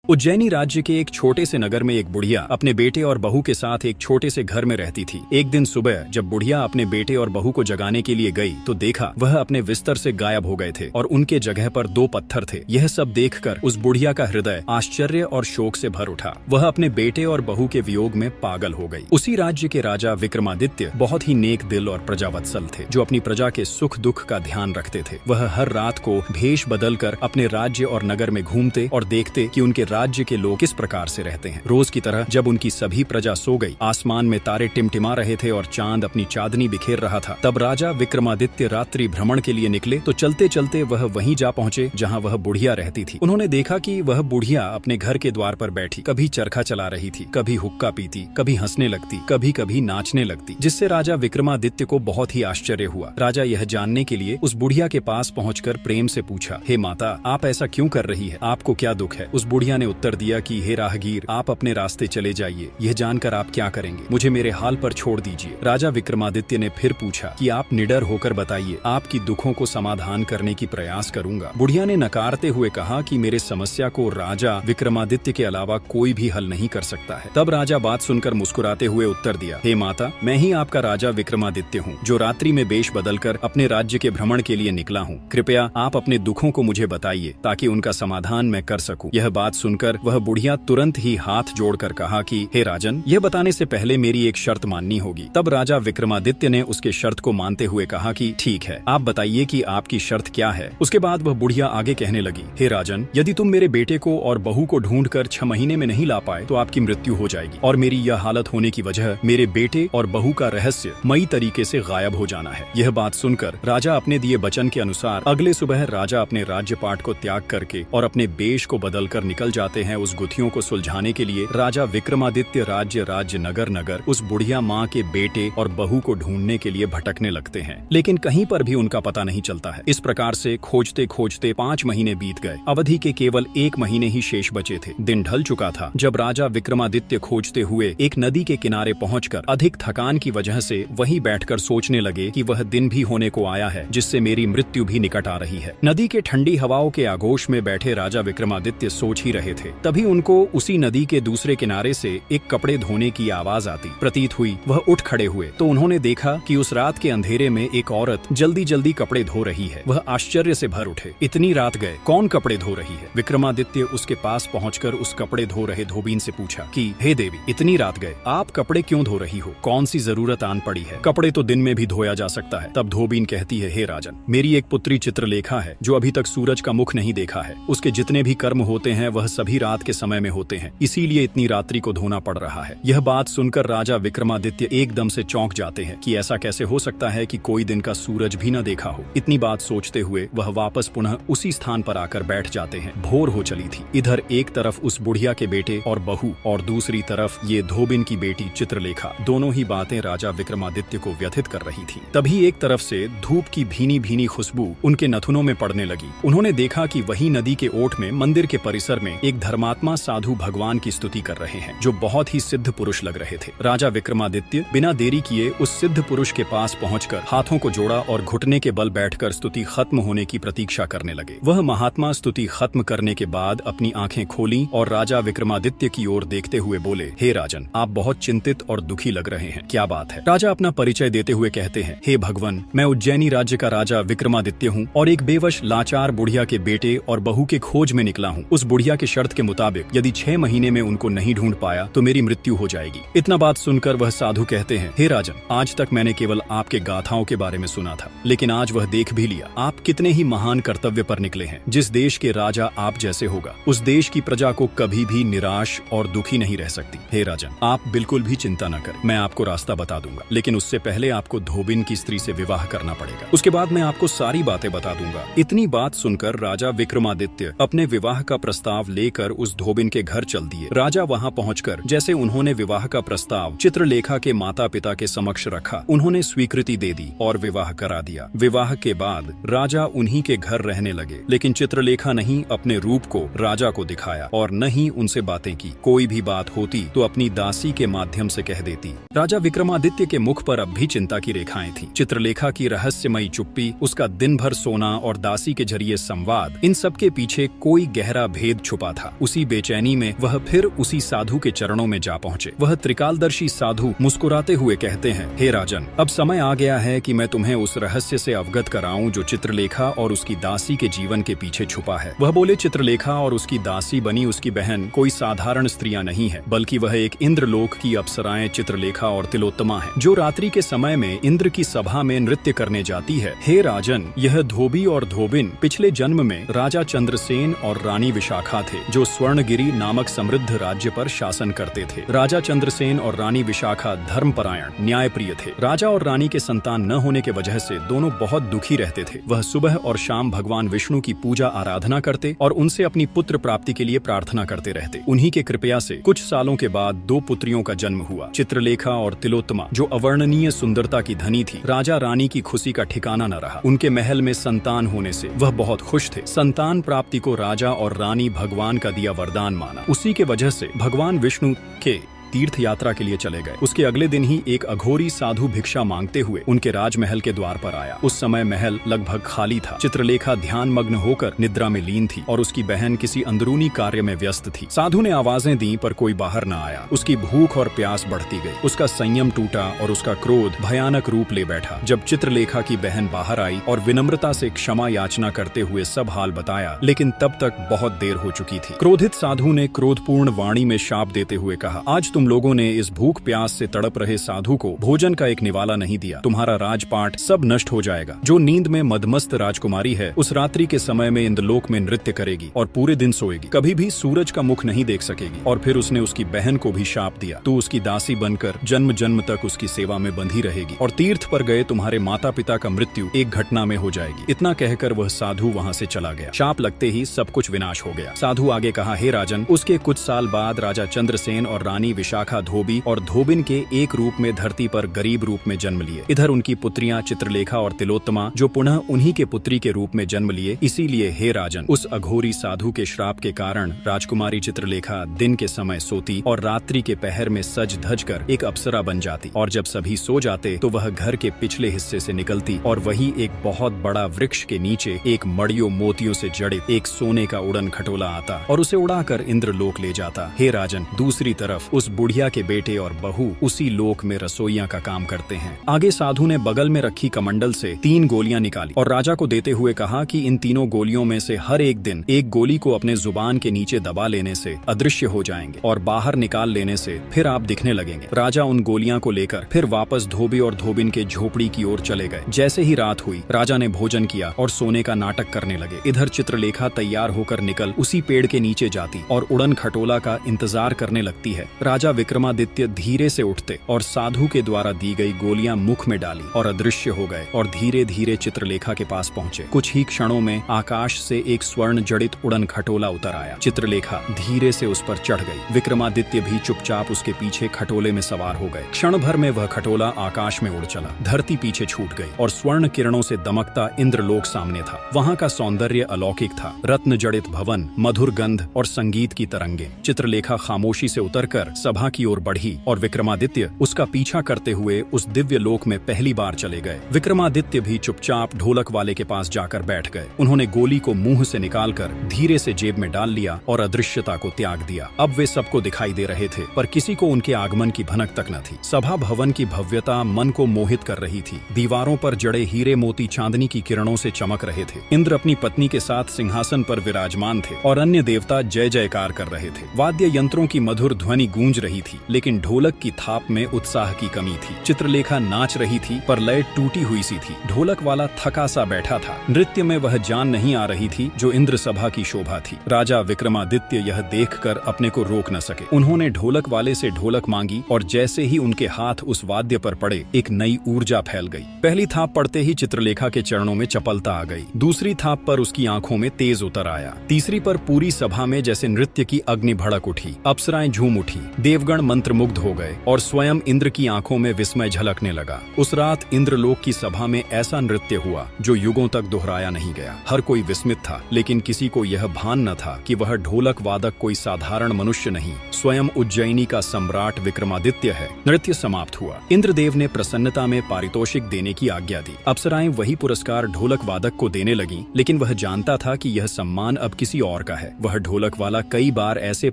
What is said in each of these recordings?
उज्जैनी राज्य के एक छोटे से नगर में एक बुढ़िया अपने बेटे और बहू के साथ एक छोटे से घर में रहती थी। एक दिन सुबह जब बुढ़िया अपने बेटे और बहू को जगाने के लिए गई तो देखा वह अपने बिस्तर से गायब हो गए थे और उनके जगह पर 2 पत्थर थे। यह सब देखकर उस बुढ़िया का हृदय आश्चर्य और शोक से भर उठा। वह अपने बेटे और बहू के वियोग में पागल हो गई। उसी राज्य के राजा विक्रमादित्य बहुत ही नेक दिल और प्रजावत्सल थे, जो अपनी प्रजा के सुख दुख का ध्यान रखते थे। वह हर रात को भेष बदलकर अपने राज्य और नगर में घूमते और देखते कि उनके राज्य के लोग किस प्रकार से रहते हैं। रोज की तरह जब उनकी सभी प्रजा सो गई, आसमान में तारे टिमटिमा रहे थे और चांद अपनी चांदनी बिखेर रहा था, तब राजा विक्रमादित्य रात्रि भ्रमण के लिए निकले तो चलते चलते वह वहीं जा पहुंचे जहां वह बुढ़िया रहती थी। उन्होंने देखा कि वह बुढ़िया अपने घर के द्वार पर बैठी कभी चरखा चला रही थी, कभी हुक्का पीती, कभी हंसने लगती, कभी कभी नाचने लगती, जिससे राजा विक्रमादित्य को बहुत ही आश्चर्य हुआ। राजा यह जानने के लिए उस बुढ़िया के पास पहुंचकर प्रेम से पूछा, हे माता, आप ऐसा क्यों कर रही है? आपको क्या दुख है? उस बुढ़िया ने उत्तर दिया कि हे राहगीर, आप अपने रास्ते चले जाइए। यह जानकर आप क्या करेंगे? मुझे मेरे हाल पर छोड़ दीजिए। राजा विक्रमादित्य ने फिर पूछा कि आप निडर होकर बताइए, आपकी दुखों को समाधान करने की प्रयास करूंगा। बुढ़िया ने नकारते हुए कहा कि मेरे समस्या को राजा विक्रमादित्य के अलावा कोई भी हल नहीं कर सकता है। तब राजा बात सुनकर मुस्कुराते हुए उत्तर दिया, हे माता, मैं ही आपका राजा विक्रमादित्य हूँ, जो रात्रि में वेश बदलकर अपने राज्य के भ्रमण के लिए निकला हूँ। कृपया आप अपने दुखों को मुझे बताइए ताकि उनका समाधान मैं कर सकूं। यह बात सुनकर वह बुढ़िया तुरंत ही हाथ जोड़कर कहा कि हे राजन, यह बताने से पहले मेरी एक शर्त माननी होगी। तब राजा विक्रमादित्य ने उसके शर्त को मानते हुए कहा कि ठीक है, आप बताइए कि आपकी शर्त क्या है। उसके बाद वह बुढ़िया आगे कहने लगी, हे राजन, यदि तुम मेरे बेटे को और बहू को ढूंढकर 6 महीने में नहीं ला पाए तो आपकी मृत्यु हो जाएगी, और मेरी यह हालत होने की वजह मेरे बेटे और बहू का रहस्य मई तरीके से गायब हो जाना है। यह बात सुनकर राजा अपने दिए वचन के अनुसार अगले सुबह राजा अपने राज्यपाट को त्याग करके और अपने वेश को बदलकर निकल जाते हैं उस गुत्थियों को सुलझाने के लिए। राजा विक्रमादित्य राज्य नगर नगर उस बुढ़िया माँ के बेटे और बहू को ढूंढने के लिए भटकने लगते हैं, लेकिन कहीं पर भी उनका पता नहीं चलता है। इस प्रकार से खोजते खोजते 5 महीने बीत गए। अवधि के केवल 1 महीने ही शेष बचे थे। दिन ढल चुका था जब राजा विक्रमादित्य खोजते हुए एक नदी के किनारे पहुंचकर अधिक थकान की वजह से वहीं बैठकर सोचने लगे कि वह दिन भी होने को आया है जिससे मेरी मृत्यु भी निकट आ रही है। नदी के ठंडी हवाओं के आगोश में बैठे राजा विक्रमादित्य सोच ही रहे थे, तभी उनको उसी नदी के दूसरे किनारे से एक कपड़े धोने की आवाज आती प्रतीत हुई। वह उठ खड़े हुए तो उन्होंने देखा कि उस रात के अंधेरे में एक औरत जल्दी जल्दी कपड़े धो रही है। वह आश्चर्य से भर उठे, इतनी रात गए, कौन कपड़े धो रही है? विक्रमादित्य उसके पास पहुंचकर उस कपड़े धो रहे धोबीन से पूछा कि हे देवी, इतनी रात गए, आप कपड़े क्यों धो रही हो? कौन सी जरूरत आन पड़ी है? कपड़े तो दिन में भी धोया जा सकता है। तब धोबीन कहती है, हे राजन, मेरी एक पुत्री चित्रलेखा है जो अभी तक सूरज का मुख नहीं देखा है। उसके जितने भी कर्म होते हैं वह सभी रात के समय में होते हैं, इसीलिए इतनी रात्रि को धोना पड़ रहा है। यह बात सुनकर राजा विक्रमादित्य एकदम से चौंक जाते हैं कि ऐसा कैसे हो सकता है कि कोई दिन का सूरज भी न देखा हो। इतनी बात सोचते हुए वह वापस पुनः उसी स्थान पर आकर बैठ जाते हैं। भोर हो चली थी। इधर एक तरफ उस बुढ़िया के बेटे और बहू और दूसरी तरफ ये धोबिन की बेटी चित्रलेखा। दोनों ही बातें राजा विक्रमादित्य को व्यथित कर रही थी। तभी एक तरफ से धूप की भीनी भीनी खुशबू उनके नथुनों में पड़ने लगी। उन्होंने देखा कि वही नदी के ओट में मंदिर के परिसर में एक धर्मात्मा साधु भगवान की स्तुति कर रहे हैं, जो बहुत ही सिद्ध पुरुष लग रहे थे। राजा विक्रमादित्य बिना देरी किए उस सिद्ध पुरुष के पास पहुंचकर हाथों को जोड़ा और घुटने के बल बैठकर स्तुति खत्म होने की प्रतीक्षा करने लगे। वह महात्मा स्तुति खत्म करने के बाद अपनी आंखें खोली और राजा विक्रमादित्य की ओर देखते हुए बोले, हे राजन, आप बहुत चिंतित और दुखी लग रहे हैं, क्या बात है? राजा अपना परिचय देते हुए कहते हैं, हे भगवान, मैं उज्जैनी राज्य का राजा विक्रमादित्य हूँ और एक बेवश लाचार बुढ़िया के बेटे और बहू के खोज में निकला हूँ। उस बुढ़िया के शर्त के मुताबिक यदि 6 महीने में उनको नहीं ढूंढ पाया तो मेरी मृत्यु हो जाएगी। इतना बात सुनकर वह साधु कहते हैं, हे राजन, आज तक मैंने केवल आपके गाथाओं के बारे में सुना था, लेकिन आज वह देख भी लिया आप कितने ही महान कर्तव्य पर निकले हैं। जिस देश के राजा आप जैसे होगा, उस देश की प्रजा को कभी भी निराश और दुखी नहीं रह सकती। हे राजन, आप बिल्कुल भी चिंता न करें, मैं आपको रास्ता बता दूंगा, लेकिन उससे पहले आपको धोबिन की स्त्री से विवाह करना पड़ेगा। उसके बाद मैं आपको सारी बातें बता दूंगा। इतनी बात सुनकर राजा विक्रमादित्य अपने विवाह का प्रस्ताव लेकर उस धोबिन के घर चल दिए। राजा वहां पहुंचकर जैसे उन्होंने विवाह का प्रस्ताव चित्रलेखा के माता पिता के समक्ष रखा, उन्होंने स्वीकृति दे दी और विवाह करा दिया। विवाह के बाद राजा उन्हीं के घर रहने लगे, लेकिन चित्रलेखा नहीं अपने रूप को राजा को दिखाया और न ही उनसे बातें की। कोई भी बात होती तो अपनी दासी के माध्यम से कह देती। राजा विक्रमादित्य के मुख पर अब भी चिंता की रेखाएं थीं। चित्रलेखा की रहस्यमयी चुप्पी, उसका दिन भर सोना और दासी के जरिए संवाद, इन सब के पीछे कोई गहरा भेद छुपा था। उसी बेचैनी में वह फिर उसी साधु के चरणों में जा पहुंचे। वह त्रिकालदर्शी साधु मुस्कुराते हुए कहते हैं, हे राजन, अब समय आ गया है कि मैं तुम्हें उस रहस्य से अवगत कराऊं जो चित्रलेखा और उसकी दासी के जीवन के पीछे छुपा है। वह बोले, चित्रलेखा और उसकी दासी बनी उसकी बहन कोई साधारण स्त्रियां नहीं है, बल्कि वह एक इंद्रलोक की अप्सराएं चित्रलेखा और तिलोत्तमा है, जो रात्रि के समय में इंद्र की सभा में नृत्य करने जाती है। हे राजन, यह धोबी और धोबिन पिछले जन्म में राजा चंद्रसेन और रानी विशाखा थे, जो स्वर्णगिरी नामक समृद्ध राज्य पर शासन करते थे। राजा चंद्रसेन और रानी विशाखा धर्मपरायण, न्यायप्रिय थे। राजा और रानी के संतान न होने के वजह से दोनों बहुत दुखी रहते थे। वह सुबह और शाम भगवान विष्णु की पूजा आराधना करते और उनसे अपनी पुत्र प्राप्ति के लिए प्रार्थना करते रहते। उन्हीं के कृपया से कुछ सालों के बाद 2 पुत्रियों का जन्म हुआ, चित्रलेखा और तिलोत्तमा, जो अवर्णनीय सुंदरता की धनी थी। राजा रानी की खुशी का ठिकाना न रहा। उनके महल में संतान होने से वह बहुत खुश थे। संतान प्राप्ति को राजा और रानी भगवान का दिया वरदान माना। उसी के वजह से भगवान विष्णु के तीर्थ यात्रा के लिए चले गए। उसके अगले दिन ही एक अघोरी साधु भिक्षा मांगते हुए उनके राजमहल के द्वार पर आया। उस समय महल लगभग खाली था। चित्रलेखा ध्यान मग्न होकर निद्रा में लीन थी और उसकी बहन किसी अंदरूनी कार्य में व्यस्त थी। साधु ने आवाजें दी पर कोई बाहर न आया। उसकी भूख और प्यास बढ़ती गई। उसका संयम टूटा और उसका क्रोध भयानक रूप ले बैठा। जब चित्रलेखा की बहन बाहर आई और विनम्रता से क्षमा याचना करते हुए सब हाल बताया, लेकिन तब तक बहुत देर हो चुकी थी। क्रोधित साधु ने क्रोधपूर्ण वाणी में शाप देते हुए कहा, आज तुम लोगों ने इस भूख प्यास से तड़प रहे साधु को भोजन का एक निवाला नहीं दिया। तुम्हारा राजपाट सब नष्ट हो जाएगा। जो नींद में मदमस्त राजकुमारी है, उस रात्रि के समय में इंद्रलोक में नृत्य करेगी और पूरे दिन सोएगी, कभी भी सूरज का मुख नहीं देख सकेगी। और फिर उसने उसकी बहन को भी शाप दिया, तू उसकी दासी बनकर जन्म जन्म तक उसकी सेवा में बंधी रहेगी और तीर्थ पर गए तुम्हारे माता पिता का मृत्यु एक घटना में हो जाएगी। इतना कहकर वह साधु वहाँ से चला गया। शाप लगते ही सब कुछ विनाश हो गया। साधु आगे कहा, हे राजन, उसके कुछ साल बाद राजा चंद्रसेन और रानी विशाखा धोबी और धोबिन के एक रूप में धरती पर गरीब रूप में जन्म लिए। इधर उनकी पुत्रियां चित्रलेखा और तिलोत्तमा, जो पुनः उन्हीं के पुत्री के रूप में जन्म लिए। इसीलिए हे राजन, उस अघोरी साधु के श्राप के कारण राजकुमारी चित्रलेखा दिन के समय सोती और रात्रि के पहर में सज धज कर एक अप्सरा बन जाती, और जब सभी सो जाते तो वह घर के पिछले हिस्से से निकलती और वही एक बहुत बड़ा वृक्ष के नीचे एक मड़ियों मोतियों से जड़ित एक सोने का उड़न खटोला आता और उसे उड़ाकर इंद्रलोक ले जाता। हे राजन, दूसरी तरफ उस बुढ़िया के बेटे और बहू उसी लोक में रसोइया का काम करते हैं। आगे साधु ने बगल में रखी कमंडल से 3 गोलियां निकाली और राजा को देते हुए कहा कि इन तीनों गोलियों में से हर एक दिन एक गोली को अपने जुबान के नीचे दबा लेने से अदृश्य हो जाएंगे और बाहर निकाल लेने से फिर आप दिखने लगेंगे। राजा उन गोलियां को लेकर फिर वापस धोबी और धोबिन के झोपड़ी की ओर चले गए। जैसे ही रात हुई, राजा ने भोजन किया और सोने का नाटक करने लगे। इधर चित्रलेखा तैयार होकर निकल उसी पेड़ के नीचे जाती और उड़न खटोला का इंतजार करने लगती है। राजा विक्रमादित्य धीरे से उठते और साधु के द्वारा दी गई गोलियां मुख में डाली और अदृश्य हो गए और धीरे धीरे चित्रलेखा के पास पहुंचे। कुछ ही क्षणों में आकाश से एक स्वर्ण जड़ित उड़न खटोला उतर आया। चित्रलेखा धीरे से उस पर चढ़ गई। विक्रमादित्य भी चुपचाप उसके पीछे खटोले में सवार हो गए। क्षण भर में वह खटोला आकाश में उड़ चला। धरती पीछे छूट गई और स्वर्ण किरणों से दमकता इंद्रलोक सामने था। वहाँ का सौंदर्य अलौकिक था। रत्न जड़ित भवन, मधुर गंध और संगीत की तरंगे। चित्रलेखा खामोशी से उतरकर सभा की ओर बढ़ी और विक्रमादित्य उसका पीछा करते हुए उस दिव्य लोक में पहली बार चले गए। विक्रमादित्य भी चुपचाप ढोलक वाले के पास जाकर बैठ गए। उन्होंने गोली को मुंह से निकालकर धीरे से जेब में डाल लिया और अदृश्यता को त्याग दिया। अब वे सबको दिखाई दे रहे थे, पर किसी को उनके आगमन की भनक तक न थी। सभा भवन की भव्यता मन को मोहित कर रही थी। दीवारों पर जड़े हीरे मोती चांदनी की किरणों से चमक रहे थे। इंद्र अपनी पत्नी के साथ सिंहासन पर विराजमान थे और अन्य देवता जय जयकार कर रहे थे। वाद्य यंत्रों की मधुर ध्वनि गूंज रही थी, लेकिन ढोलक की थाप में उत्साह की कमी थी। चित्रलेखा नाच रही थी, पर लय टूटी हुई सी थी। ढोलक वाला थका सा बैठा था। नृत्य में वह जान नहीं आ रही थी जो इंद्र सभा की शोभा थी। राजा विक्रमादित्य यह देखकर अपने को रोक न सके। उन्होंने ढोलक वाले से ढोलक मांगी और जैसे ही उनके हाथ उस वाद्य पर पड़े, एक नई ऊर्जा फैल गई। पहली थाप पड़ते ही चित्रलेखा के चरणों में चपलता आ गई। दूसरी थाप पर उसकी आंखों में तेज उतर आया। तीसरी पर पूरी सभा में जैसे नृत्य की अग्नि भड़क उठी। अप्सराएं झूम उठी। देवगण मंत्रमुग्ध हो गए और स्वयं इंद्र की आंखों में विस्मय झलकने लगा। उस रात इंद्रलोक की सभा में ऐसा नृत्य हुआ जो युगों तक दोहराया नहीं गया। हर कोई विस्मित था, लेकिन किसी को यह भान न था कि वह ढोलक वादक कोई साधारण मनुष्य नहीं, स्वयं उज्जैनी का सम्राट विक्रमादित्य है। नृत्य समाप्त हुआ। इंद्रदेव ने प्रसन्नता में पारितोषिक देने की आज्ञा दी। अप्सराएं वही पुरस्कार ढोलक वादक को देने लगी, लेकिन वह जानता था कि यह सम्मान अब किसी और का है। वह ढोलक वाला कई बार ऐसे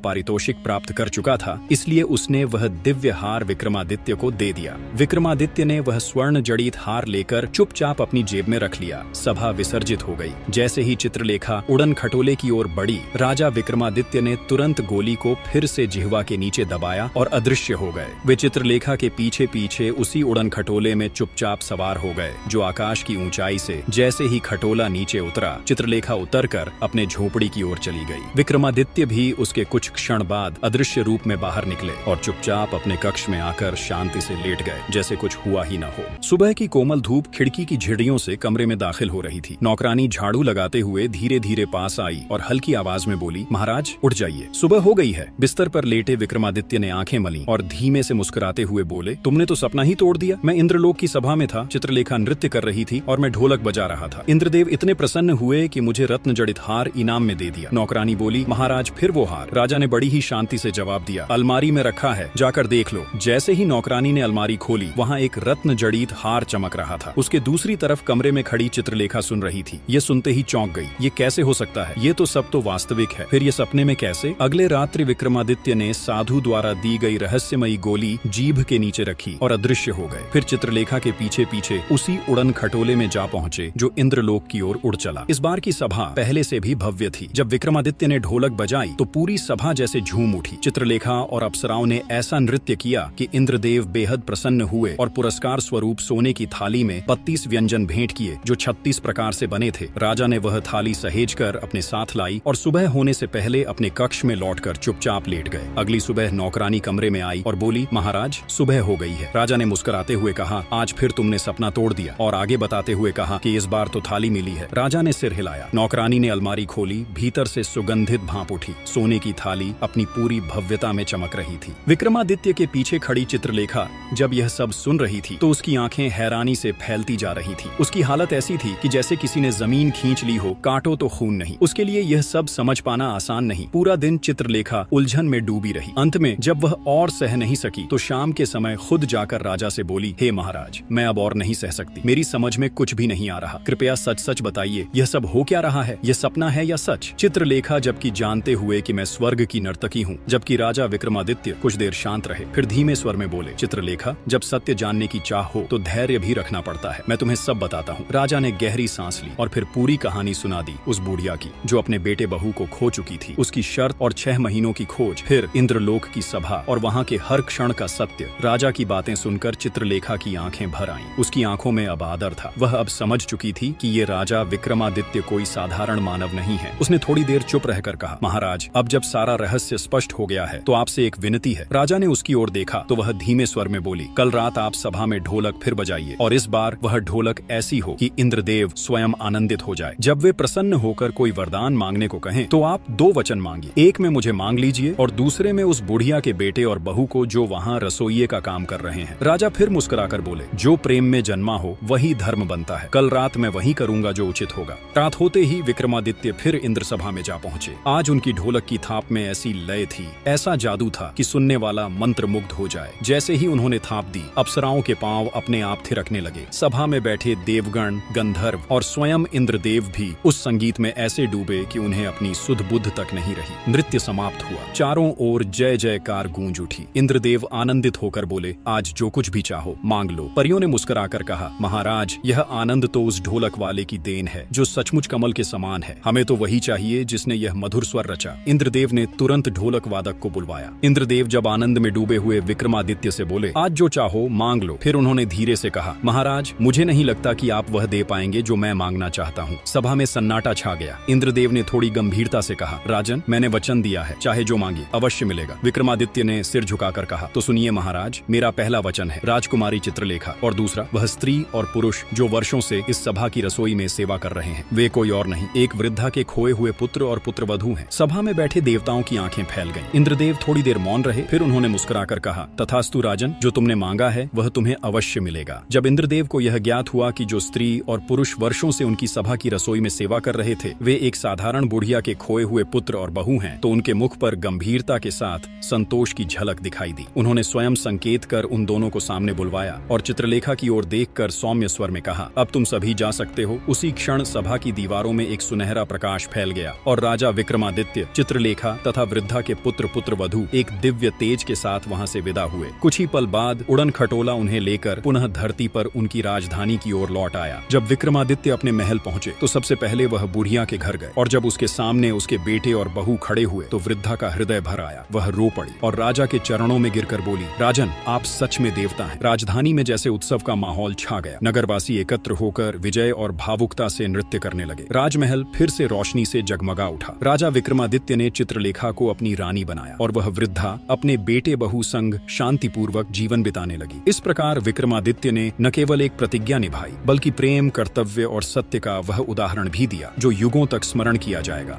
पारितोषिक प्राप्त कर चुका था, इसलिए उसने वह दिव्य हार विक्रमादित्य को दे दिया। विक्रमादित्य ने वह स्वर्ण जड़ित हार लेकर चुपचाप अपनी जेब में रख लिया। सभा विसर्जित हो गई। जैसे ही चित्रलेखा उड़न खटोले की ओर बढ़ी, राजा विक्रमादित्य ने तुरंत गोली को फिर से जिह्वा के नीचे दबाया और अदृश्य हो गए। वे चित्रलेखा के पीछे पीछे उसी उड़न खटोले में चुपचाप सवार हो गए, जो आकाश की ऊंचाई से जैसे ही खटोला नीचे उतरा, चित्रलेखा उतरकर अपने झोपड़ी की ओर चली गई। विक्रमादित्य भी उसके कुछ क्षण बाद अदृश्य रूप में बाहर निकले और चुपचाप अपने कक्ष में आकर शांति से लेट गए, जैसे कुछ हुआ ही न हो। सुबह की कोमल धूप खिड़की की झिड़ियों से कमरे में दाखिल हो रही थी। नौकरानी झाड़ू लगाते हुए धीरे धीरे पास आई और हल्की आवाज में बोली, महाराज उठ जाइए, सुबह हो गई है। बिस्तर पर लेटे विक्रमादित्य ने आंखें मली और धीमे से मुस्कुराते हुए बोले, तुमने तो सपना ही तोड़ दिया। मैं इंद्रलोक की सभा में था, चित्रलेखा नृत्य कर रही थी और मैं ढोलक बजा रहा था। इंद्रदेव इतने प्रसन्न हुए कि मुझे रत्न जड़ित हार इनाम में दे दिया। नौकरानी बोली, महाराज फिर वो हार? राजा ने बड़ी ही शांति से जवाब दिया, अलमारी में रखा है, जाकर देख लो। जैसे ही नौकरानी ने अलमारी खोली, वहाँ एक रत्न जड़ित हार चमक रहा था। उसके दूसरी तरफ कमरे में खड़ी चित्रलेखा सुन रही थी। ये सुनते ही चौंक गई। ये कैसे हो सकता है? ये तो सब तो वास्तविक है, फिर ये सपने में कैसे? अगले रात्रि विक्रमादित्य ने साधु द्वारा दी गई रहस्यमयी गोली जीभ के नीचे रखी और अदृश्य हो गए। फिर चित्रलेखा के पीछे पीछे उसी उड़न खटोले में जा पहुंचे जो इंद्रलोक की ओर उड़ चला। इस बार की सभा पहले से भी भव्य थी। जब विक्रमादित्य ने ढोलक बजाई तो पूरी सभा जैसे झूम उठी। चित्रलेखा और अप्सराओं ने ऐसा नृत्य किया कि इंद्रदेव बेहद प्रसन्न हुए और पुरस्कार स्वरूप सोने की थाली में 32 व्यंजन भेंट किए, जो 36 प्रकार से बने थे। राजा ने वह थाली सहेज कर अपने साथ लाई और सुबह होने से पहले अपने कक्ष में लौटकर चुपचाप लेट गए। अगली सुबह नौकरानी कमरे में आई और बोली, महाराज सुबह हो गई है। राजा ने मुस्कुराते हुए कहा, आज फिर तुमने सपना तोड़ दिया, और आगे बताते हुए कहा कि इस बार तो थाली मिली है। राजा ने सिर हिलाया। नौकरानी ने अलमारी खोली, भीतर से सुगंधित भाप उठी। सोने की थाली अपनी पूरी भव्यता में चमक रही थी। विक्रमादित्य के पीछे खड़ी चित्रलेखा जब यह सब सुन रही थी तो उसकी आंखें हैरानी से फैलती जा रही थी। उसकी हालत ऐसी थी कि जैसे किसी ने जमीन खींच ली हो, काटो तो खून नहीं। उसके लिए यह सब समझ पाना आसान नहीं। पूरा दिन चित्रलेखा उलझन में डूबी रही। अंत में जब वह और सह नहीं सकी तो शाम के समय खुद जाकर राजा से बोली, हे महाराज, मैं अब और नहीं सह सकती। मेरी समझ में कुछ भी नहीं आ रहा। कृपया सच सच बताइए, यह सब हो क्या रहा है? यह सपना है या सच? चित्रलेखा जबकि जानते हुए कि मैं स्वर्ग की नर्तकी हूँ। जबकि राजा विक्रमादित्य कुछ देर शांत रहे, फिर धीमे स्वर में बोले, चित्रलेखा, जब सत्य जानने की चाह हो तो धैर्य भी रखना पड़ता है। मैं तुम्हें सब बताता हूँ। राजा ने गहरी सांस ली और फिर पूरी कहानी सुना दी उस बुढ़िया की, जो अपने बेटे बहू को खो चुकी थी। उसकी शर्त और 6 महीनों की खोज, फिर इंद्रलोक की सभा और वहाँ के हर क्षण का सत्य। राजा की बातें सुनकर चित्रलेखा की आंखें भर आईं। उसकी आंखों में अब आदर था। वह अब समझ चुकी थी कि ये राजा विक्रमादित्य कोई साधारण मानव नहीं है। उसने थोड़ी देर चुप रहकर कहा, महाराज, अब जब सारा रहस्य स्पष्ट हो गया है तो आपसे एक विनती है। राजा ने उसकी ओर देखा तो वह धीमे स्वर में बोली, कल रात आप सभा में ढोलक फिर बजाइए, और इस बार वह ढोलक ऐसी हो कि इंद्रदेव स्वयं आनंदित हो जाए। जब वे प्रसन्न होकर कोई वरदान मांगने को कहें तो आप 2 वचन मांगिए। एक में मुझे मांग लीजिए और दूसरे में उस बुढ़िया के बेटे और बहू को, जो वहाँ रसोइये का काम कर रहे हैं। राजा फिर मुस्कुराकर बोले, जो प्रेम में जन्मा हो वही धर्म बनता है। कल रात मैं वही करूंगा जो उचित होगा। रात होते ही विक्रमादित्य फिर इंद्र सभा में जा पहुंचे। आज उनकी ढोलक की थाप में ऐसी लय थी, ऐसा जादू था कि सुनने वाला मंत्रमुग्ध हो जाए। जैसे ही उन्होंने थाप दी, अप्सराओं के पांव अपने आप थिरकने लगे। सभा में बैठे देवगण, गंधर्व और स्वयं इंद्रदेव भी उस संगीत में ऐसे डूबे कि उन्हें अपनी सुध बुद्ध तक नहीं रही। नृत्य समाप्त हुआ। चारों ओर जय जयकार गूंज उठी। इंद्रदेव आनंदित होकर बोले, आज जो कुछ भी चाहो मांग लो। परियों ने मुस्कुराकर कहा, महाराज, यह आनंद तो उस ढोलक वाले की देन है जो सचमुच कमल के समान है। हमें तो वही चाहिए जिसने यह मधुर स्वर रचा। इंद्रदेव ने तुरंत ढोलक वादक को बुलवाया। इंद्रदेव जब आनंद में डूबे हुए विक्रमादित्य से बोले, आज जो चाहो मांग लो। फिर उन्होंने धीरे से कहा, महाराज, मुझे नहीं लगता कि आप वह दे पाएंगे जो मैं मांगना चाहता हूँ। सभा में सन्नाटा छा गया। इंद्रदेव ने थोड़ी गंभीरता से कहा, राजन, मैंने वचन दिया है, चाहे जो मांगी अवश्य मिलेगा। विक्रमादित्य ने सिर झुकाकर कहा, तो सुनिए महाराज, मेरा पहला वचन है राजकुमारी चित्रलेखा, और दूसरा वह स्त्री और पुरुष जो वर्षों से इस सभा की रसोई में सेवा कर रहे हैं। वे कोई और नहीं, एक वृद्धा के खोए हुए पुत्र और पुत्रवधू हैं। सभा में बैठे देवताओं की आंखें फैल गईं। इंद्रदेव थोड़ी देर मौन रहे। फिर उन्होंने मुस्कुराकर कहा, तथास्तु राजन, जो तुमने मांगा है वह तुम्हें अवश्य मिलेगा। जब इंद्रदेव को यह ज्ञात हुआ कि जो स्त्री और पुरुष वर्षों से उनकी सभा की रसोई में सेवा कर रहे थे वे एक साधारण बुढ़िया के खोए हुए पुत्र और बहू हैं, तो उनके मुख पर गंभीरता के साथ संतोष की झलक दिखाई दी। उन्होंने स्वयं संकेत कर उन दोनों को सामने बुलवाया और चित्रलेखा की ओर देखकर सौम्य स्वर में कहा, अब तुम सभी जा सकते हो। उसी क्षण सभा की दीवारों में एक सुनहरा प्रकाश फैल गया और राजा विक्रमादित्य, चित्रलेखा तथा वृद्धा के पुत्र पुत्रवधू एक दिव्य तेज के साथ वहां से विदा हुए। कुछ ही पल बाद उड़न खटोला उन्हें लेकर पुनः धरती पर उनकी राजधानी की ओर लौट आया। जब विक्रमादित्य अपने महल पहुंचे तो सबसे पहले वह बुढ़िया के घर गए और जब उसके सामने उसके बेटे और बहू खड़े हुए तो वृद्धा का हृदय भर आया। वह रो पड़ी और राजा के चरणों में गिरकर बोली, राजन, आप सच में देवता हैं। राजधानी में जैसे उत्सव का माहौल छा गया। नगरवासी एकत्र होकर विजय और भावुकता से नृत्य करने लगे। राजमहल फिर से रोशनी से जगमगा उठा। राजा विक्रमादित्य ने चित्रलेखा को अपनी रानी बनाया और वह वृद्धा अपने बेटे बहू संग शांतिपूर्वक जीवन बिताने लगी। इस प्रकार विक्रमादित्य ने न केवल एक प्रतिज्ञा निभाई बल्कि प्रेम, कर्तव्य और सत्य का वह उदाहरण भी दिया जो युगों तक स्मरण किया जाएगा।